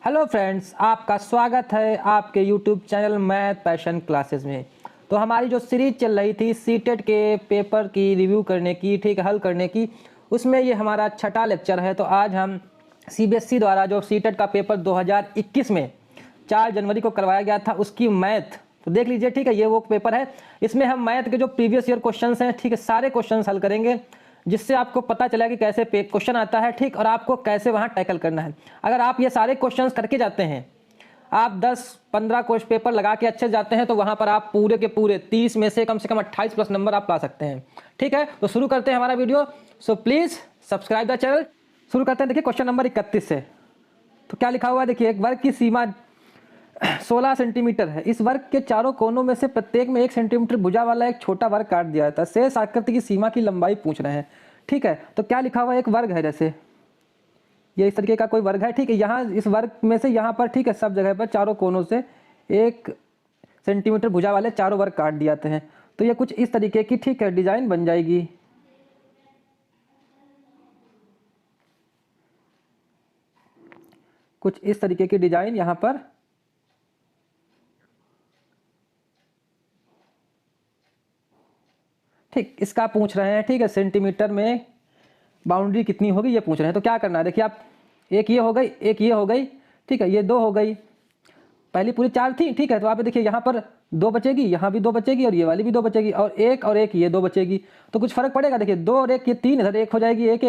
Hello friends, आपका स्वागत है आपके YouTube channel math passion classes में। तो हमारी जो सीरीज चल रही थी सीटेट के पेपर की रिव्यू करने की, ठीक है, हल करने की, उसमें ये हमारा छठा लेक्चर है। तो आज हम सीबीएसई द्वारा जो सीटेट का पेपर 2021 में 4 जनवरी को करवाया गया था उसकी मैथ तो देख लीजिए, ठीक है। ये वो पेपर है, इसमें हम मैथ के जो प्रीवियस ईयर क्वेश्चंस हैं, ठीक है, सारे क्वेश्चंस हल करेंगे, जिससे आपको पता चला कि कैसे क्वेश्चन आता है, ठीक, और आपको कैसे वहाँ टैकल करना है। अगर आप ये सारे क्वेश्चंस करके जाते हैं, आप 10-15 क्वेश्चन पेपर लगा के अच्छे जाते हैं, तो वहाँ पर आप पूरे के पूरे 30 में से कम 28 प्लस नंबर आप ला सकते हैं, ठीक है। तो शुरू करते हैं हमारा video. So please subscribe the channel. शुरू करते हैं। देखिए क्वेश्चन नंबर 31 से। तो क्या लिखा हुआ है, देखिए, एक वर्ग की सीमा 16 सेंटीमीटर है। इस वर्ग के चारों कोनों में से प्रत्येक में 1 सेंटीमीटर भुजा वाला एक छोटा वर्ग काट दिया जाता है। शेष आकृति की सीमा की लंबाई पूछ रहे हैं, ठीक है। तो क्या लिखा हुआ है, एक वर्ग है, जैसे ये इस तरीके का कोई वर्ग है, ठीक है। यहाँ इस वर्ग में से यहाँ पर, ठीक है, सब जगह पर चारों कोनों से 1 सेंटीमीटर भुजा वाले चारों वर्ग काट दिए जाते हैं। तो ये कुछ इस तरीके की, ठीक है, डिजाइन बन जाएगी। कुछ इस तरीके की डिजाइन यहाँ पर ठीक इसका पूछ रहे हैं, ठीक है। सेंटीमीटर में बाउंड्री कितनी होगी ये पूछ रहे हैं। तो क्या करना है, देखिए, आप एक ये हो गई, एक ये हो गई, ठीक है, ये 2 हो गई, पहली पूरी 4 थी, ठीक है। तो आप देखिए यहाँ पर 2 बचेगी, यहाँ भी 2 बचेगी, और ये वाली भी 2 बचेगी, और एक ये 2 बचेगी। तो कुछ फर्क पड़ेगा, देखिए 2 और 1 ये 3, इधर 1 हो जाएगी, 1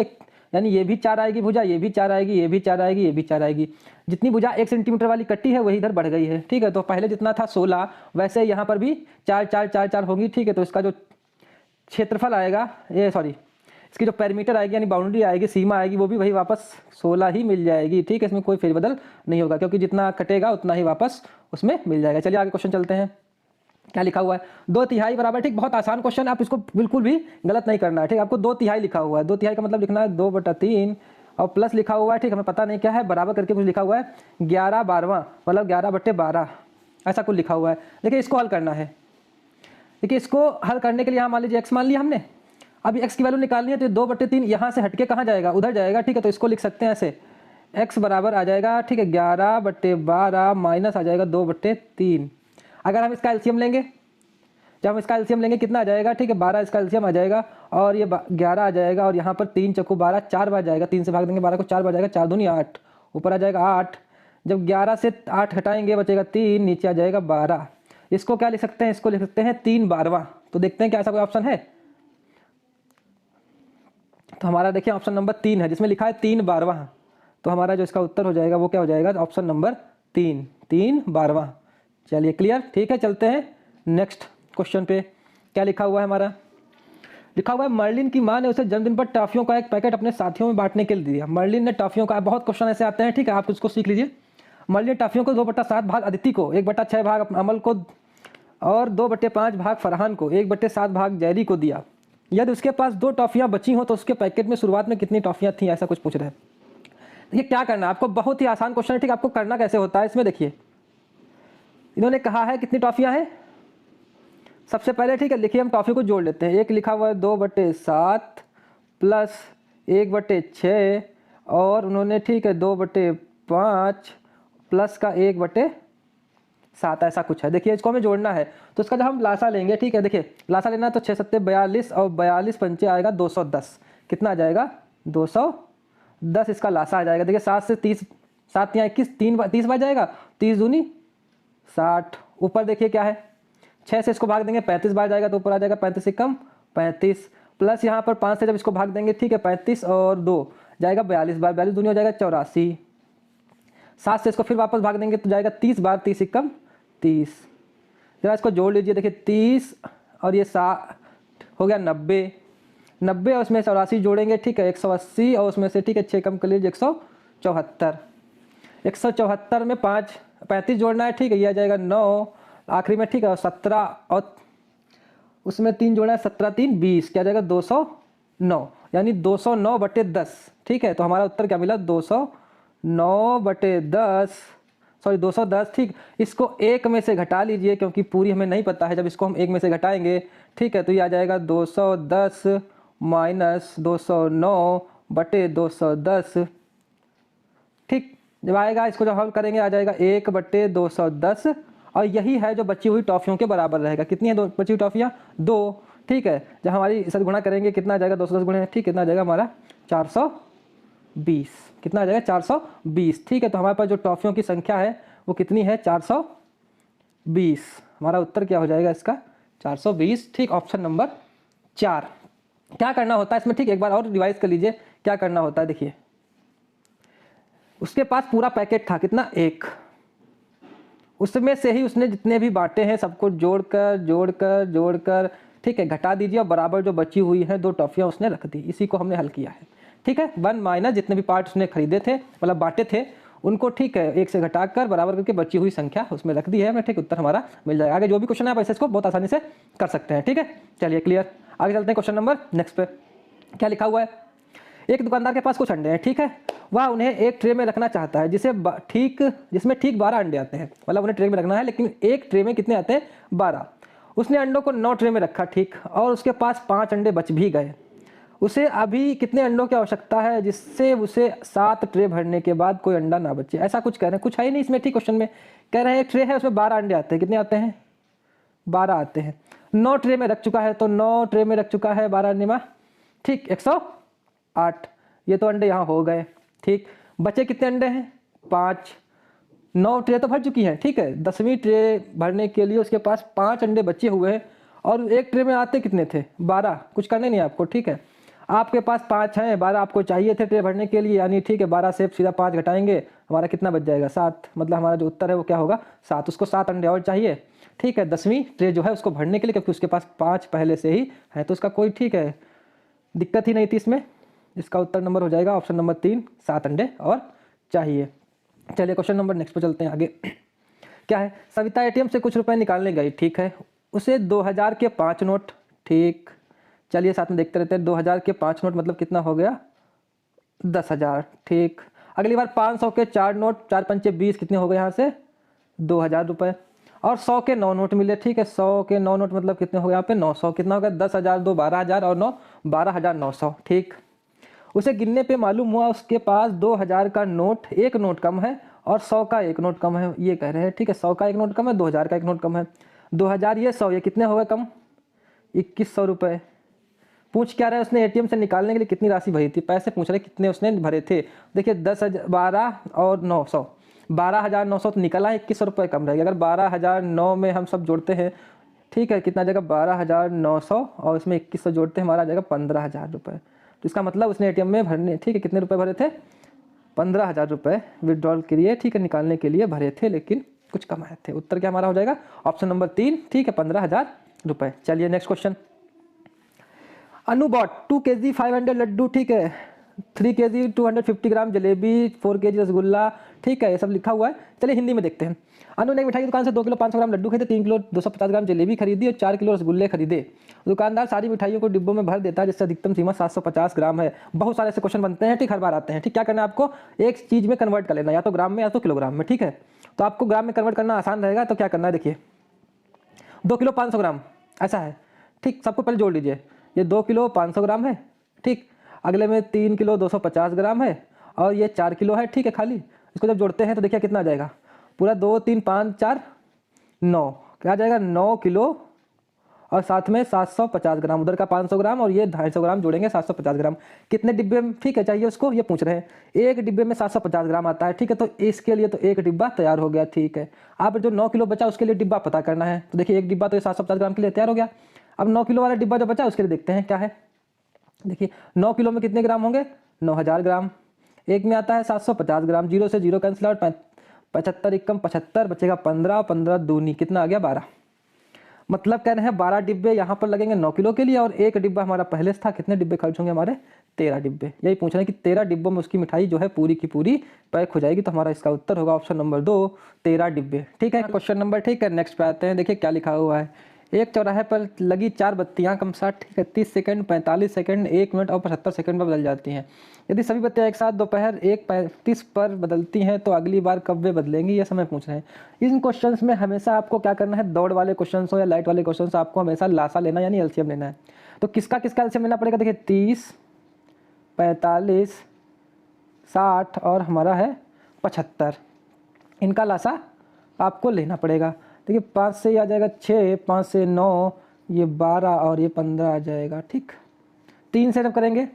यानी ये भी 4 आएगी भुजा, ये भी 4 आएगी, ये भी 4 आएगी, ये भी 4 आएगी। जितनी भुजा 1 सेंटीमीटर वाली कट्टी है वही इधर बढ़ गई है, ठीक है। तो पहले जितना था 16, वैसे यहाँ पर भी 4 4 4 4 होगी, ठीक है। तो इसका जो क्षेत्रफल आएगा, ये सॉरी, इसकी जो पैरामीटर आएगी यानी बाउंड्री आएगी, सीमा आएगी, वो भी वही वापस 16 ही मिल जाएगी, ठीक है। इसमें कोई फेरबदल नहीं होगा, क्योंकि जितना कटेगा उतना ही वापस उसमें मिल जाएगा। चलिए आगे क्वेश्चन चलते हैं। क्या लिखा हुआ है, 2/3 बराबर, ठीक, बहुत आसान क्वेश्चन, आप इसको बिल्कुल भी गलत नहीं करना है, ठीक। आपको 2/3 लिखा हुआ है, 2/3 का मतलब लिखना है 2/3, और प्लस लिखा हुआ है, ठीक, हमें पता नहीं क्या है, बराबर करके कुछ लिखा हुआ है 11/12, मतलब 11/12 ऐसा कुछ लिखा हुआ है। देखिए इसको हल करना है। देखिए इसको हल करने के लिए यहाँ मान लीजिए x मान लिया हमने। अभी x की वैल्यू निकालनी है, तो 2/3 यहाँ से हटके कहाँ जाएगा, उधर जाएगा, ठीक है। तो इसको लिख सकते हैं ऐसे, x बराबर आ जाएगा, ठीक है, 11/12 माइनस आ जाएगा 2/3। अगर हम इसका एलसीएम लेंगे, जब हम इसका एलसीएम लेंगे कितना आ जाएगा, ठीक है, 12 इसका एलसीएम आ जाएगा, और ये 11 आ जाएगा, और यहाँ पर 3 चौको 12, 4 बार जाएगा, 3 से भाग देंगे 12 को, 4 बार जाएगा, 4 दूनी 8, ऊपर आ जाएगा 8। जब 11 से 8 हटाएंगे बचेगा 3, नीचे आ जाएगा 12। इसको क्या लिख सकते हैं, इसको लिख सकते हैं 3/12। तो देखते हैं क्या ऐसा कोई ऑप्शन है। तो हमारा देखिए ऑप्शन नंबर 3 है, जिसमें लिखा है 3/12। तो हमारा जो इसका उत्तर हो जाएगा वो क्या हो जाएगा, ऑप्शन नंबर 3/12। चलिए क्लियर, ठीक है। चलते हैं नेक्स्ट क्वेश्चन पे। क्या लिखा हुआ है हमारा, लिखा हुआ है मर्लिन की मां ने उसे जन्मदिन पर टॉफियों का एक पैकेट अपने साथियों में बांटने के लिए दिया। मर्लिन ने टॉफियों का, बहुत क्वेश्चन ऐसे आते हैं, ठीक है, आप उसको सीख लीजिए। मर्लिन ने टॉफियों को 2/7 भाग अदिति को, 1/6 भाग अमल को, और 2/5 भाग फरहान को, 1/7 भाग जैरी को दिया। यदि उसके पास 2 टॉफियां बची हो तो उसके पैकेट में शुरुआत में कितनी टॉफियां थी, ऐसा कुछ पूछ रहे हैं। देखिए क्या करना है आपको, बहुत ही आसान क्वेश्चन है, ठीक। आपको करना कैसे होता है, इसमें देखिए इन्होंने कहा है कितनी टॉफियां हैं। सबसे पहले, ठीक है, लिखिए हम टॉफी को जोड़ लेते हैं। एक लिखा हुआ है 2/7 प्लस 1/6, और उन्होंने, ठीक है, 2/5 प्लस का 1/7, ऐसा कुछ है। देखिए इसको हमें जोड़ना है, तो इसका जब हम लासा लेंगे, ठीक है, देखिए लासा लेना है, तो 6 7 42, और 42 पंचे आएगा 210। कितना आ जाएगा, 210 इसका लासा आ जाएगा। देखिए 7 से 30, 7 या 21, 30 बार जाएगा, 30 दूनी 60। ऊपर देखिए क्या है, 6 से इसको भाग देंगे 35 बार जाएगा, तो ऊपर आ जाएगा 35 से कम 35, प्लस यहाँ पर 5 से जब इसको भाग देंगे, ठीक है, 35 और 2 जाएगा 42 बार, 42 दूनी हो जाएगा 84। 7 से इसको फिर वापस भाग देंगे तो जाएगा 30 बार, 30 से कम 30। जरा इसको जोड़ लीजिए, देखिए 30 और ये 60 हो गया 90 और उसमें 84 जोड़ेंगे, ठीक है, 180, और उसमें से, ठीक है, 6 कम कर लीजिए 174। 174 में 35 जोड़ना है, ठीक है, ये आ जाएगा 9 आखिरी में, ठीक है, और 17, और उसमें 3 जोड़ना है, 17 3 20, क्या जाएगा 209, यानी 209/10, ठीक है। तो हमारा उत्तर क्या मिला, 209/10, सॉरी 210, ठीक। इसको 1 में से घटा लीजिए, क्योंकि पूरी हमें नहीं पता है, जब इसको हम 1 में से घटाएंगे, ठीक है, तो ये आ जाएगा 210 माइनस 209/210, ठीक। जब आएगा इसको जब हल करेंगे आ जाएगा 1/210 और यही है जो बची हुई टॉफियों के बराबर रहेगा। कितनी है दो बची हुई टॉफियाँ? 2। ठीक है, जब हमारी इस गुणा करेंगे कितना आ जाएगा? 210 गुणे, ठीक, कितना आ जाएगा हमारा? 420। कितना आ जाएगा? 420। ठीक है, तो हमारे पास जो टॉफियों की संख्या है वो कितनी है? 420। हमारा उत्तर क्या हो जाएगा इसका? 420। ठीक, ऑप्शन नंबर 4। क्या करना होता है इसमें? ठीक, एक बार और रिवाइज कर लीजिए क्या करना होता है। देखिए, उसके पास पूरा पैकेट था, कितना? 1। उसमें से ही उसने जितने भी बांटे हैं सबको जोड़कर जोड़कर जोड़कर, ठीक है, घटा दीजिए और बराबर जो बची हुई है 2 टॉफियाँ उसने रख दी। इसी को हमने हल किया है। ठीक है, 1 माइनस जितने भी पार्ट उसने खरीदे थे, मतलब बांटे थे, उनको ठीक है 1 से घटाकर बराबर करके बची हुई संख्या उसमें रख दी है हमने। ठीक, उत्तर हमारा मिल जाएगा। आगे जो भी क्वेश्चन है आप ऐसे इसको बहुत आसानी से कर सकते हैं। ठीक है, चलिए क्लियर। आगे चलते हैं क्वेश्चन नंबर नेक्स्ट पे। क्या लिखा हुआ है? एक दुकानदार के पास कुछ अंडे हैं, ठीक है, वह उन्हें एक ट्रे में रखना चाहता है जिसमें ठीक 12 अंडे आते हैं। मतलब उन्हें ट्रे में रखना है लेकिन एक ट्रे में कितने आते हैं? 12। उसने अंडों को 9 ट्रे में रखा, ठीक, और उसके पास 5 अंडे बच भी गए। उसे अभी कितने अंडों की आवश्यकता है जिससे उसे 7 ट्रे भरने के बाद कोई अंडा ना बचे? ऐसा कुछ कह रहे हैं, कुछ है ही नहीं इसमें। ठीक, क्वेश्चन में कह रहे हैं एक ट्रे है उसमें 12 अंडे आते हैं। कितने आते हैं? 12 आते हैं। 9 ट्रे में रख चुका है, तो 9 ट्रे में रख चुका है 12 अंडे में, ठीक, 108। ये तो अंडे यहाँ हो गए। ठीक, बचे कितने अंडे हैं? 5। 9 ट्रे तो भर चुकी हैं, ठीक है, 10वीं ट्रे भरने के लिए उसके पास 5 अंडे बचे हुए हैं और एक ट्रे में आते कितने थे? 12। कुछ करने नहीं आपको, ठीक है, आपके पास 5 हैं, 12 आपको चाहिए थे ट्रे भरने के लिए, यानी ठीक है 12 से सीधा 5 घटाएंगे, हमारा कितना बच जाएगा? 7। मतलब हमारा जो उत्तर है वो क्या होगा? 7। उसको 7 अंडे और चाहिए, ठीक है, 10वीं ट्रे जो है उसको भरने के लिए, क्योंकि उसके पास 5 पहले से ही है, तो उसका कोई, ठीक है, दिक्कत ही नहीं थी इसमें। इसका उत्तर नंबर हो जाएगा ऑप्शन नंबर 3, 7 अंडे और चाहिए। चलिए क्वेश्चन नंबर नेक्स्ट पे चलते हैं आगे। क्या है? सविता एटीएम से कुछ रुपए निकालने गई, ठीक है, उसे 2000 के 5 नोट, ठीक, चलिए साथ में देखते रहते हैं। 2000 के 5 नोट मतलब कितना हो गया? 10,000। ठीक, अगली बार 500 के 4 नोट, 4 पंचे 20, कितने हो गए यहाँ से? 2000 रुपये। और 100 के 9 नोट मिले, ठीक है, 100 के 9 नोट मतलब कितने हो गए यहाँ पे? 900। कितना हो गया? 10,000, 2 12,000 और 9 12,900। ठीक, उसे गिनने पे मालूम हुआ उसके पास 2000 का नोट, एक नोट कम है और 100 का एक नोट कम है। ये कह रहे हैं, ठीक है, 100 का एक नोट कम है, 2000 का एक नोट कम है। 2000 ये 100 ये कितने हो गए कम? 2100 रुपये। पूछ क्या रहे? उसने एटीएम से निकालने के लिए कितनी राशि भरी थी? पैसे पूछ रहे कितने उसने भरे थे। देखिए 10,000, 12 और 900, 12,900 तो निकला है, 2100 रुपये कम रहेगा। अगर 12,009 में हम सब जोड़ते हैं, ठीक है, कितना आ जाएगा? 12,900 और इसमें 2100 जोड़ते हैं, हमारा आ जाएगा 15,000 रुपये। तो इसका मतलब उसने एटीएम में भरने, ठीक है, कितने रुपए भरे थे? 15,000 रुपये विड्रॉल के लिए, ठीक है, निकालने के लिए भरे थे, लेकिन कुछ कम आए थे। उत्तर क्या हमारा हो जाएगा? ऑप्शन नंबर 3, ठीक है, 15,000 रुपये। चलिए नेक्स्ट क्वेश्चन। अनु बॉट 2 kg 500 लड्डू, ठीक है, 3 kg 250 ग्राम जलेबी, 4 kg रसगुल्ला, ठीक है, ये सब लिखा हुआ है। चलिए हिंदी में देखते हैं। अनु ने मिठाई की दुकान से 2 किलो 500 ग्राम लड्डू खरीदे, 3 किलो 250 ग्राम जलेबी खरीदी और 4 किलो रसगुल्ले खरीदे। दुकानदार सारी मिठाइयों को डिब्बों में भर देता है जिससे अधिकतम सीमा 750 ग्राम है। बहुत सारे ऐसे क्वेश्चन बनते हैं, ठीक, हर बार आते हैं। ठीक, क्या करना है आपको? एक चीज़ में कन्वर्ट कर लेना, या तो ग्राम में या तो किलोग्राम में, ठीक है। तो आपको ग्राम में कन्वर्ट करना आसान रहेगा, तो क्या करना है? देखिए 2 किलो 500 ग्राम ऐसा है, ठीक, सबको पहले जोड़ लीजिए। ये 2 किलो 500 ग्राम है, ठीक, अगले में 3 किलो 250 ग्राम है और ये 4 किलो है, ठीक है, खाली। इसको जब जोड़ते हैं तो देखिए कितना आ जाएगा? पूरा 2 3 5 4 9, क्या आ जाएगा? 9 किलो और साथ में 750 ग्राम, उधर का 500 ग्राम और ये 250 ग्राम जोड़ेंगे, 750 ग्राम। कितने डिब्बे में, ठीक है, चाहिए उसको, ये पूछ रहे हैं। एक डिब्बे में 750 ग्राम आता है, ठीक है, तो इसके लिए तो एक डिब्बा तैयार हो गया, ठीक है। आप जो 9 किलो बचा उसके लिए डिब्बा पता करना है, तो देखिए एक डिब्बा तो ये 750 ग्राम के लिए तैयार हो गया। अब 9 किलो वाला डिब्बा जो बचा उसके लिए देखते हैं क्या है। देखिए 9 किलो में कितने ग्राम होंगे? 9000 ग्राम। एक में आता है 750 ग्राम, 0 से 0 कैंसिल आउट, 75 एकम 75, बचेगा 15, 15 दूनी कितना आ गया? 12। मतलब कह रहे हैं 12 डिब्बे यहाँ पर लगेंगे 9 किलो के लिए और एक डिब्बा हमारा पहले से था, कितने डिब्बे खर्च होंगे हमारे? 13 डिब्बे। यही पूछ रहे हैं कि 13 डिब्बों में उसकी मिठाई जो है पूरी की पूरी पैक हो जाएगी, तो हमारा इसका उत्तर होगा ऑप्शन नंबर 2, 13 डिब्बे। ठीक है, क्वेश्चन नंबर, ठीक है, नेक्स्ट पे आते हैं। देखिए क्या लिखा हुआ है। एक चौराहे पर लगी 4 बत्तियां कम 60, ठीक है, 30 सेकंड, 45 सेकंड, 1 मिनट और 75 सेकंड पर बदल जाती हैं। यदि सभी बत्तियां एक साथ दोपहर 1:35 पर बदलती हैं तो अगली बार कब वे बदलेंगी, ये समय पूछ रहे हैं। इन क्वेश्चंस में हमेशा आपको क्या करना है? दौड़ वाले क्वेश्चन हो या लाइट वाले क्वेश्चन, आपको हमेशा लासा लेना यानी एलसीएम लेना है। तो किसका किसका एलसीएम लेना पड़ेगा? देखिए 30, 45, 60 और हमारा है 75। इनका लासा आपको लेना पड़ेगा। देखिए 5 से ये आ जाएगा 6, 5 से 9, ये 12 और ये 15 आ जाएगा। ठीक, 3 से जब करेंगे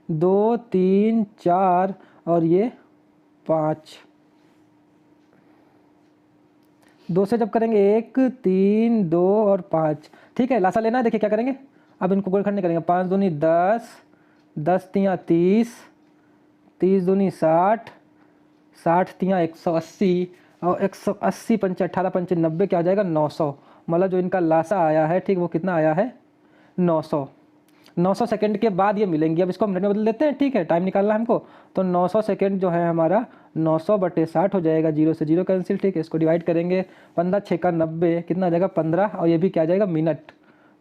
2, 3, 4 और ये 5, 2 से जब करेंगे 1, 3, 2 और 5। ठीक है, लासा लेना है। देखिए क्या करेंगे, अब इनको गुणनखंड नहीं करेंगे। 5 दूनी 10, 10 तियाँ 30, 30 दूनी 60, 60 तियाँ 180 और 180 पंचे 18 पंचे 90, क्या आ जाएगा 900। मतलब जो इनका लासा आया है, ठीक, वो कितना आया है 900। 900 सेकंड के बाद ये मिलेंगी। अब इसको मिनट में बदल देते हैं। ठीक है, टाइम निकालना है हमको, तो 900 सेकंड जो है हमारा 900/60 हो जाएगा। 0 से 0 कैंसिल। ठीक है, इसको डिवाइड करेंगे 15 6 का 90, कितना आ जाएगा 15, और ये भी क्या आ जाएगा मिनट।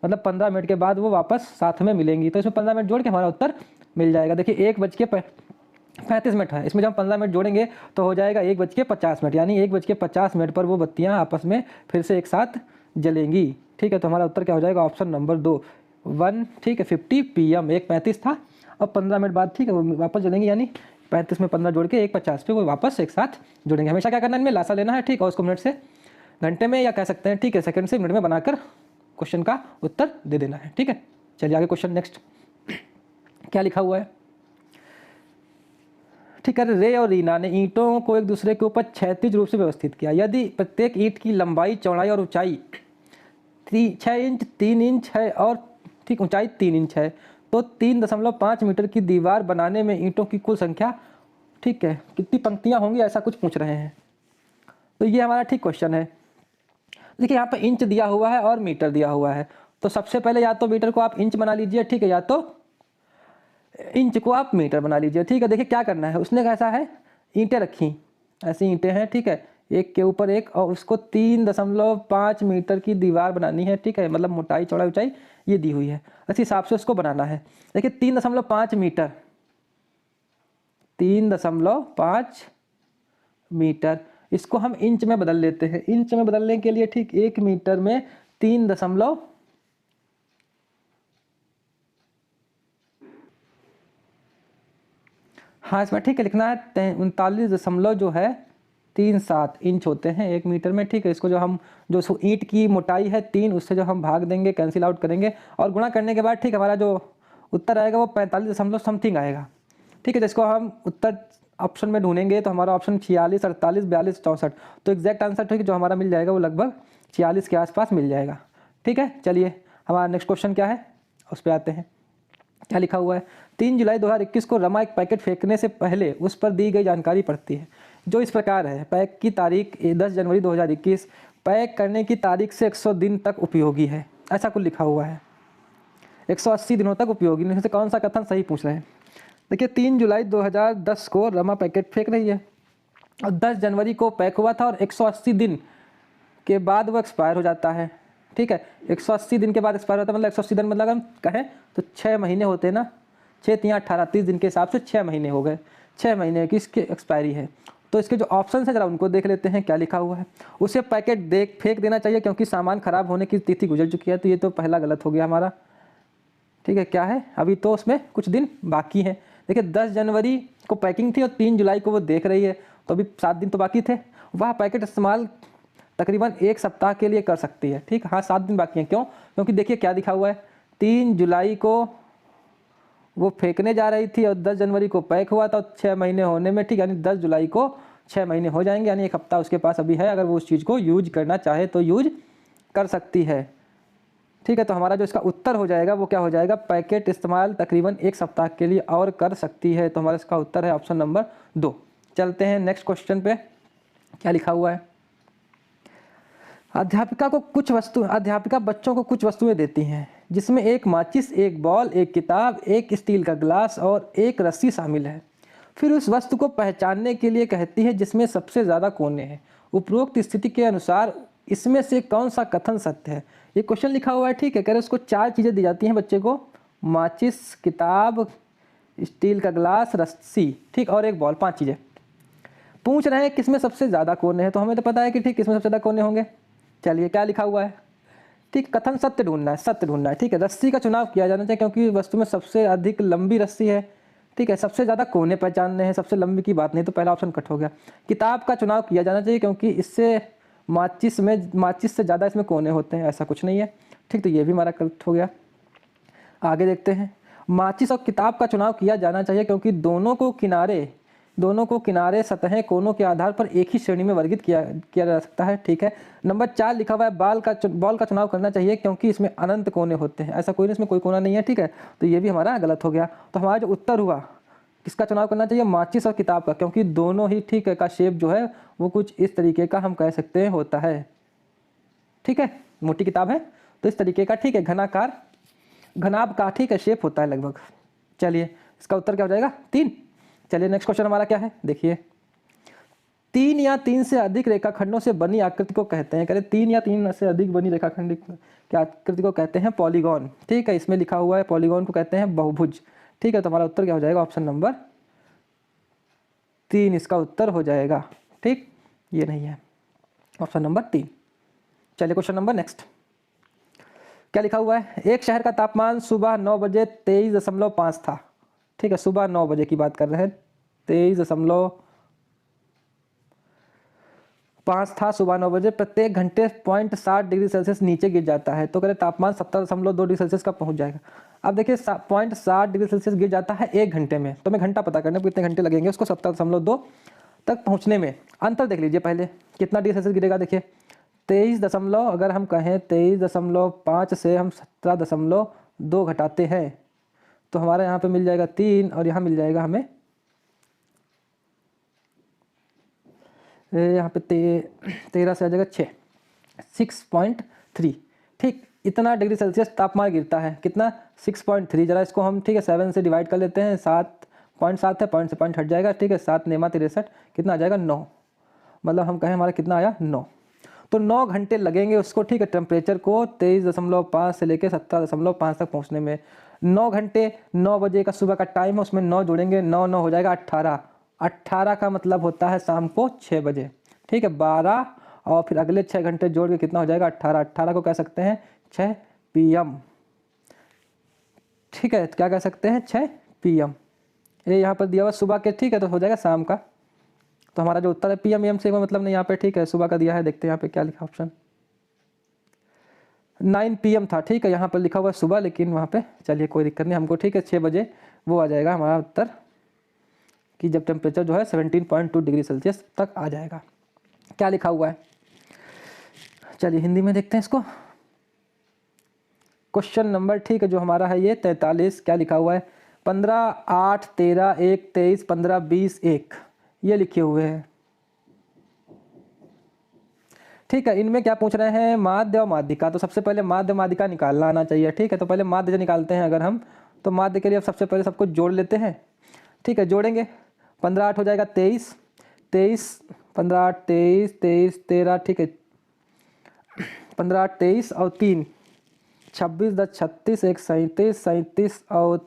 मतलब 15 मिनट के बाद वो वापस साथ में मिलेंगी। तो इसमें 15 मिनट जोड़ के हमारा उत्तर मिल जाएगा। देखिए 1:35 है, इसमें जब हम 15 मिनट जोड़ेंगे तो हो जाएगा 1:50, यानी 1:50 पर वो बत्तियाँ आपस में फिर से एक साथ जलेंगी। ठीक है, तो हमारा उत्तर क्या हो जाएगा ऑप्शन नंबर 2, 1। ठीक है, 50 PM। 1:35 था, अब 15 मिनट बाद ठीक है वो वापस जुड़ेंगे, यानी 35 में 15 जोड़ के 1:50 पे वो वापस एक साथ जुड़ेंगे। हमेशा क्या करना है, इनमें लासा लेना है। ठीक, और उसको मिनट से घंटे में, या कह सकते हैं ठीक है सेकंड से मिनट में बनाकर क्वेश्चन का उत्तर दे देना है। ठीक है, चलिए आगे क्वेश्चन नेक्स्ट क्या लिखा हुआ है। ठीक है, रे और रीना ने ईंटों को एक दूसरे के ऊपर क्षैतिज रूप से व्यवस्थित किया। यदि प्रत्येक ईंट की लंबाई, चौड़ाई और ऊंचाई 6 इंच, 3 इंच है और ठीक ऊंचाई 3 इंच है, तो 3.5 मीटर की दीवार बनाने में ईंटों की कुल संख्या, ठीक है, कितनी पंक्तियां होंगी, ऐसा कुछ पूछ रहे हैं। तो ये हमारा ठीक क्वेश्चन है। देखिए यहाँ पर इंच दिया हुआ है और मीटर दिया हुआ है, तो सबसे पहले या तो मीटर को आप इंच बना लीजिए, ठीक है, या तो इंच को आप मीटर बना लीजिए। ठीक है, देखिए क्या करना है, उसने कैसा है, ईंटें रखी, ऐसी ईंटें हैं, ठीक है, एक के ऊपर एक, और उसको 3.5 मीटर की दीवार बनानी है। ठीक है, मतलब मोटाई, चौड़ाई, ऊंचाई ये दी हुई है, इस हिसाब से उसको बनाना है। देखिए 3.5 मीटर, 3.5 मीटर, इसको हम इंच में बदल लेते हैं। इंच में बदलने के लिए ठीक 1 मीटर में 3 हाँ इसमें ठीक है लिखना है 39 जो है 37 इंच होते हैं 1 मीटर में। ठीक है, इसको जो हम जो ईंट की मोटाई है 3, उससे जो हम भाग देंगे, कैंसिल आउट करेंगे और गुणा करने के बाद ठीक हमारा जो उत्तर आएगा वो 45 समथिंग आएगा। ठीक है, जिसको हम उत्तर ऑप्शन में ढूंढेंगे तो हमारा ऑप्शन 46, 48, 42, 64, तो एग्जैक्ट आंसर ठीक है जो हमारा मिल जाएगा वो लगभग 46 के आसपास मिल जाएगा। ठीक है, चलिए हमारा नेक्स्ट क्वेश्चन क्या है उस पर आते हैं। क्या लिखा हुआ है, 3 जुलाई 2021 को रमा एक पैकेट फेंकने से पहले उस पर दी गई जानकारी पढ़ती है, जो इस प्रकार है। पैक की तारीख 10 जनवरी 2021, पैक करने की तारीख से 100 दिन तक उपयोगी है, ऐसा कुछ लिखा हुआ है। 180 दिनों तक उपयोगी, इनमें से कौन सा कथन सही पूछ रहे हैं। देखिए 3 जुलाई 2010 को रमा पैकेट फेंक रही है और 10 जनवरी को पैक हुआ था और 180 दिन के बाद वो एक्सपायर हो जाता है। ठीक है, 180 दिन के बाद एक्सपायर होता है, मतलब 180 दिन मतलब अगर हम कहें तो 6 महीने होते हैं ना, 6 तियाँ 18, 30 दिन के हिसाब से 6 महीने हो गए, 6 महीने की इसकी एक्सपायरी है। तो इसके जो ऑप्शन है जरा उनको देख लेते हैं क्या लिखा हुआ है। उसे पैकेट फेंक देना चाहिए क्योंकि सामान खराब होने की तिथि गुजर चुकी है, तो ये तो पहला गलत हो गया हमारा। ठीक है, क्या है, अभी तो उसमें कुछ दिन बाकी हैं। देखिए 10 जनवरी को पैकिंग थी और 3 जुलाई को वो देख रही है, तो अभी 7 दिन तो बाकी थे। वह पैकेट इस्तेमाल तकरीबन 1 सप्ताह के लिए कर सकती है। ठीक, हाँ 7 दिन बाकी हैं, क्यों, क्योंकि देखिए क्या दिखा हुआ है, 3 जुलाई को वो फेंकने जा रही थी और 10 जनवरी को पैक हुआ था, 6 महीने होने में, ठीक, यानी 10 जुलाई को 6 महीने हो जाएंगे, यानी 1 हफ्ता उसके पास अभी है, अगर वो उस चीज़ को यूज करना चाहे तो यूज कर सकती है। ठीक है, तो हमारा जो इसका उत्तर हो जाएगा वो क्या हो जाएगा, पैकेट इस्तेमाल तकरीबन 1 सप्ताह के लिए और कर सकती है, तो हमारा इसका उत्तर है ऑप्शन नंबर 2। चलते हैं नेक्स्ट क्वेश्चन पे, क्या लिखा हुआ है। अध्यापिका बच्चों को कुछ वस्तुएं देती हैं जिसमें एक माचिस, एक बॉल, एक किताब, एक स्टील का ग्लास और एक रस्सी शामिल है। फिर उस वस्तु को पहचानने के लिए कहती है जिसमें सबसे ज़्यादा कोने हैं। उपरोक्त स्थिति के अनुसार इसमें से कौन सा कथन सत्य है। ये क्वेश्चन लिखा हुआ है। ठीक है, कह रहे उसको 4 चीज़ें दी जाती हैं बच्चे को, माचिस, किताब, स्टील का ग्लास, रस्सी, ठीक, और एक बॉल, 5 चीज़ें। पूछ रहे हैं किसमें सबसे ज़्यादा कोने हैं, तो हमें तो पता है कि ठीक किसमें सबसे ज़्यादा कोने होंगे। चलिए क्या लिखा हुआ है, ठीक, कथन सत्य ढूंढना है, सत्य ढूंढना है। ठीक है, रस्सी का चुनाव किया जाना चाहिए क्योंकि वस्तु में सबसे अधिक लंबी रस्सी है। ठीक है, सबसे ज़्यादा कोने पहचानने हैं, सबसे लंबी की बात नहीं, तो पहला ऑप्शन कट हो गया। किताब का चुनाव किया जाना चाहिए क्योंकि इससे माचिस से ज़्यादा इसमें कोने होते हैं, ऐसा कुछ नहीं है। ठीक, तो ये भी हमारा कट हो गया। आगे देखते हैं, माचिस और किताब का चुनाव किया जाना चाहिए क्योंकि दोनों को किनारे सतहें कोनों के आधार पर एक ही श्रेणी में वर्गीकृत किया जा सकता है। ठीक है, नंबर 4 लिखा हुआ है, बॉल का चुनाव करना चाहिए क्योंकि इसमें अनंत कोने होते हैं, ऐसा कोई नहीं, इसमें कोई कोना नहीं है। ठीक है, तो ये भी हमारा गलत हो गया। तो हमारा जो उत्तर हुआ, किसका चुनाव करना चाहिए, माचिस और किताब का, क्योंकि दोनों ही ठीक है का शेप जो है वो कुछ इस तरीके का हम कह सकते हैं होता है। ठीक है, मोटी किताब है तो इस तरीके का, ठीक है, घनाभ का, ठीक है, शेप होता है लगभग। चलिए, इसका उत्तर क्या हो जाएगा, 3। चलिए नेक्स्ट क्वेश्चन हमारा क्या है, देखिए, 3 या 3 से अधिक रेखाखंडों से बनी आकृति को कहते हैं, 3 या 3 से अधिक बनी रेखाखंड की आकृति को कहते हैं पॉलीगॉन। ठीक है, इसमें लिखा हुआ है पॉलीगॉन को कहते हैं बहुभुज। ठीक है, तो हमारा उत्तर क्या हो जाएगा, ऑप्शन नंबर 3 इसका उत्तर हो जाएगा। ठीक, ये नहीं है, ऑप्शन नंबर 3। चलिए क्वेश्चन नंबर नेक्स्ट, क्या लिखा हुआ है, एक शहर का तापमान सुबह 9 बजे 23.5 था। ठीक है, सुबह 9 बजे की बात कर रहे हैं, 23.5 था सुबह 9 बजे, प्रत्येक घंटे 0.7 डिग्री सेल्सियस नीचे गिर जाता है, तो कह रहे तापमान 17.2 डिग्री सेल्सियस का पहुंच जाएगा। अब देखिए 0.7 डिग्री सेल्सियस गिर जाता है 1 घंटे में, तो हमें घंटा पता करना है कितने घंटे लगेंगे उसको 17.2 तक पहुंचने में। अंतर देख लीजिए पहले, कितना डिग्री सेल्सियस गिरेगा, देखिए 23 अगर हम कहें 23.5 से हम 17.2 घटाते हैं तो हमारे यहाँ पे मिल जाएगा 3 और यहाँ मिल जाएगा हमें यहाँ पे 13 से आ जाएगा 6.3। ठीक, इतना डिग्री सेल्सियस तापमान गिरता है, कितना 6.3। जरा इसको हम, ठीक है, 7 से डिवाइड कर लेते हैं, 7.7 है, पॉइंट से पॉइंट हट जाएगा। ठीक है, 7 नेमा 63, कितना आ जाएगा 9, मतलब हम कहें हमारा कितना आया 9, तो 9 घंटे लगेंगे उसको, ठीक है, टेम्परेचर को 23.5 से लेकर 17.5 तक पहुंचने में। 9 घंटे, 9 बजे का सुबह का टाइम है, उसमें 9 जोड़ेंगे, 9 हो जाएगा 18। 18 का मतलब होता है शाम को 6 बजे। ठीक है, 12 और फिर अगले 6 घंटे जोड़ के कितना हो जाएगा 18। 18 को कह सकते हैं 6 PM। ठीक है, क्या कह सकते हैं 6 PM। ये यहाँ पर दिया हुआ सुबह के, ठीक है, तो हो जाएगा शाम का। तो हमारा जो उत्तर है PM AM से कोई मतलब नहीं यहाँ पे। ठीक है, सुबह का दिया है, देखते हैं यहाँ पे क्या लिखा, ऑप्शन 9 PM था। ठीक है, यहाँ पर लिखा हुआ है सुबह, लेकिन वहाँ पे चलिए कोई दिक्कत नहीं हमको। ठीक है, 6 बजे वो आ जाएगा हमारा उत्तर, कि जब टेम्परेचर जो है 17.2 डिग्री सेल्सियस तक आ जाएगा। क्या लिखा हुआ है, चलिए हिंदी में देखते हैं इसको। क्वेश्चन नंबर, ठीक है, जो हमारा है ये 43, क्या लिखा हुआ है, 15, 8, 13, 1, 23, 15, 20, 1, ये लिखे हुए हैं। ठीक है, इनमें क्या पूछ रहे हैं, माध्य और माध्यिका। तो सबसे पहले माध्य माध्यिका निकालना आना चाहिए। ठीक है, तो पहले माध्य निकालते हैं अगर हम, तो माध्य के लिए अब सबसे पहले सब कुछ जोड़ लेते हैं। ठीक है, जोड़ेंगे, 15, 8 हो जाएगा 23, 15, 8, 23, 23, 13, ठीक है, 15, 8, 23 और 3, 26, 10, 36, 1, 37, 37 और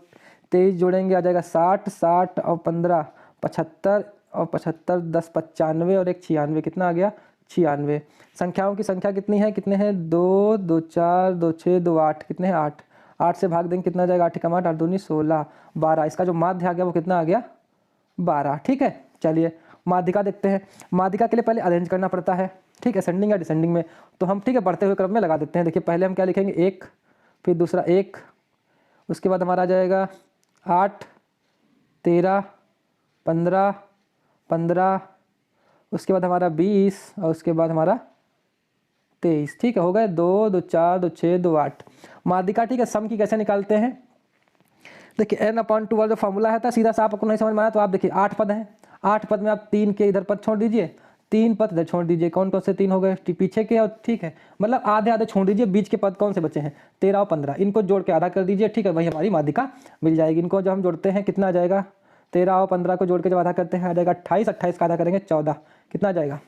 23 जोड़ेंगे आ जाएगा 60, 60 और 15, 75 और 75, 10, 95 और 1, 96, कितना आ गया 96। संख्याओं की संख्या कितनी है, कितने हैं 2, 2, 4, 2, 6, 2, 8, कितने हैं 8। 8 से भाग देंगे कितना आ जाएगा, 8 कमा 8, 8 दूनी 16, 12। इसका जो माध्य आ गया वो कितना आ गया 12। ठीक है, चलिए माध्यिका देखते हैं। माध्यिका के लिए पहले अरेंज करना पड़ता है, ठीक है, असेंडिंग या डिसेंडिंग में। तो हम, ठीक है, बढ़ते हुए क्रम में लगा देते हैं। देखिए पहले हम क्या लिखेंगे 1, फिर दूसरा 1, उसके बाद हमारा आ जाएगा 8, 13, 15, 15, उसके बाद हमारा 20 और उसके बाद हमारा 23। ठीक है, हो गए 2, 2, 4, 2, 6, 2, 8। माध्यिका, ठीक है, सम की कैसे निकालते हैं, देखिए n/2 वाला जो फॉर्मूला है था, सीधा सा आपको नहीं समझ में आया तो आप देखिए 8 पद हैं, 8 पद में आप 3 के इधर पद छोड़ दीजिए, 3 पद इधर छोड़ दीजिए। कौन कौन से 3 हो गए, पीछे के, और ठीक है, मतलब आधे आधे छोड़ दीजिए। बीच के पद कौन से बचे हैं 13 और 15, इनको जोड़ के आधा कर दीजिए। ठीक है, वही हमारी माध्यिका मिल जाएगी। इनको जब हम जोड़ते हैं कितना आ जाएगा, 13 और 15 को जोड़ के जब आधा करते हैं आ जाएगा 28, 28 का आधा करेंगे 14, कितना आ जाएगा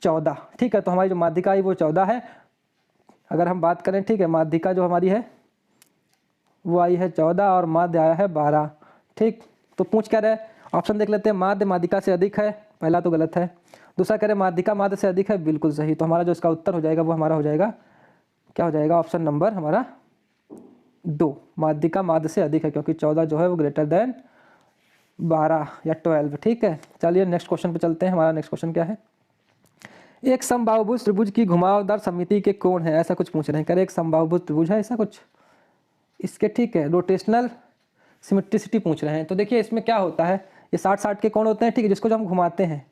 14। ठीक है, तो हमारी जो माध्यिका आई वो 14 है। अगर हम बात करें, ठीक है, माध्यिका जो हमारी है वो आई है 14 और माध्य आया है 12। ठीक, तो पूछ क्या रहे, ऑप्शन देख लेते हैं। माध्य माध्यिका से अधिक है, पहला तो गलत है। दूसरा कह रहे माध्यिका माध्य से अधिक है, बिल्कुल सही। तो हमारा जो इसका उत्तर हो जाएगा वो हमारा हो जाएगा, क्या हो जाएगा, ऑप्शन नंबर हमारा 2, माध्यिका माध्य से अधिक है, क्योंकि 14 जो है वो ग्रेटर देन 12 या 12, ठीक है। चलिए नेक्स्ट क्वेश्चन पे चलते हैं। हमारा नेक्स्ट क्वेश्चन क्या है, एक समबाहुभुज त्रिभुज की घुमावदार समिति के कोण है, ऐसा कुछ पूछ रहे हैं। कह रहे एक समबाहुभुज त्रिभुज है ऐसा कुछ, इसके ठीक है रोटेशनल सिमेट्रिसिटी पूछ रहे हैं। तो देखिए इसमें क्या होता है, ये 60-60 के कोण होते हैं, ठीक है, जिसको जब हम घुमाते हैं,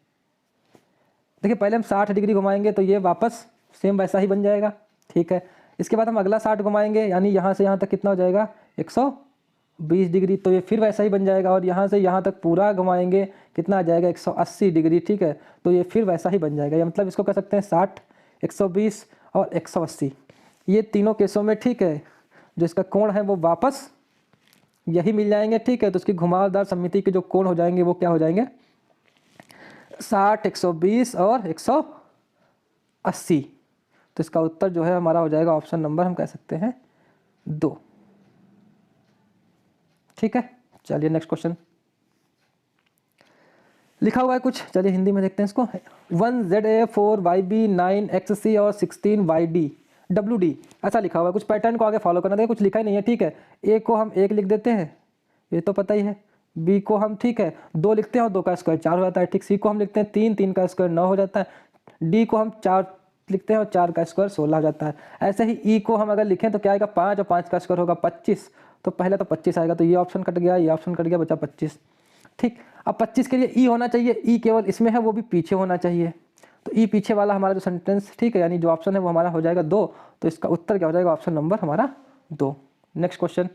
देखिए पहले हम 60 डिग्री घुमाएंगे तो ये वापस सेम वैसा ही बन जाएगा, ठीक है। इसके बाद हम अगला 60 घुमाएंगे, यानी यहाँ से यहाँ तक कितना हो जाएगा 120 डिग्री, तो ये फिर वैसा ही बन जाएगा। और यहाँ से यहाँ तक पूरा घुमाएंगे, कितना आ जाएगा 180 डिग्री, ठीक है, तो ये फिर वैसा ही बन जाएगा। या मतलब इसको कह सकते हैं 60, 120 और 180, ये तीनों केसों में, ठीक है, जो इसका कोण है वो वापस यही मिल जाएंगे, ठीक है। तो उसकी घुमावदार समिति के जो कोण हो जाएंगे वो क्या हो जाएंगे 60, 120 और 180। तो इसका उत्तर जो है हमारा हो जाएगा ऑप्शन नंबर, हम कह सकते हैं 2, ठीक है। चलिए नेक्स्ट क्वेश्चन लिखा हुआ है कुछ, चलिए हिंदी में देखते हैं इसको। 1ZA 4YB 9XC और 16YD WD, ऐसा लिखा हुआ है। कुछ पैटर्न को आगे फॉलो करना, देखिए कुछ लिखा ही नहीं है, ठीक है। ए को हम 1 लिख देते हैं, ये तो पता ही है। बी को हम, ठीक है, 2 लिखते हैं और 2 का स्क्वायर 4 हो जाता है, ठीक। सी को हम लिखते हैं 3, 3 का स्क्वायर 9 हो जाता है। डी को हम 4 लिखते हैं और 4 का स्क्वायर 16 हो जाता है। ऐसे ही ई को हम अगर लिखें तो क्या आएगा 5 और 5 का स्क्वायर होगा 25, तो पहले तो 25 आएगा, तो ये ऑप्शन कट गया, ये ऑप्शन कट गया, बचा 25, ठीक। अब 25 के लिए ई होना चाहिए, ई केवल इसमें है, वो भी पीछे होना चाहिए। तो ई पीछे वाला हमारा जो सेंटेंस, ठीक है, यानी जो ऑप्शन है वो हमारा हो जाएगा 2। तो इसका उत्तर क्या हो जाएगा ऑप्शन नंबर हमारा 2। नेक्स्ट क्वेश्चन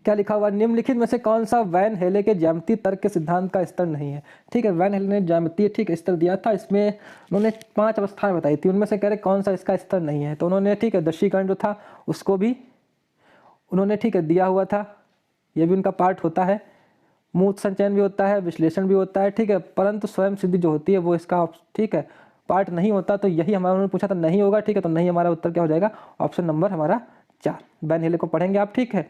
क्या लिखा हुआ, निम्नलिखित में से कौन सा वैन हेले के ज्यामितीय तर्क के सिद्धांत का स्तर नहीं है, ठीक है। वैन हेले ने ज्यामितीय, ठीक है, स्तर दिया था, इसमें उन्होंने 5 अवस्थाएं बताई थी, उनमें से कह रहे कौन सा इसका स्तर नहीं है। तो उन्होंने, ठीक है, दृश्यीकरण जो था उसको भी उन्होंने, ठीक है, दिया हुआ था, ये भी उनका पार्ट होता है। मूर्त संचयन भी होता है, विश्लेषण भी होता है, ठीक है, परंतु स्वयं सिद्धि जो होती है वो इसका, ठीक है, पार्ट नहीं होता। तो यही हमारा उन्होंने पूछा था, नहीं होगा, ठीक है, तो नहीं, हमारा उत्तर क्या हो जाएगा ऑप्शन नंबर हमारा 4। वैन हेले को पढ़ेंगे आप, ठीक है,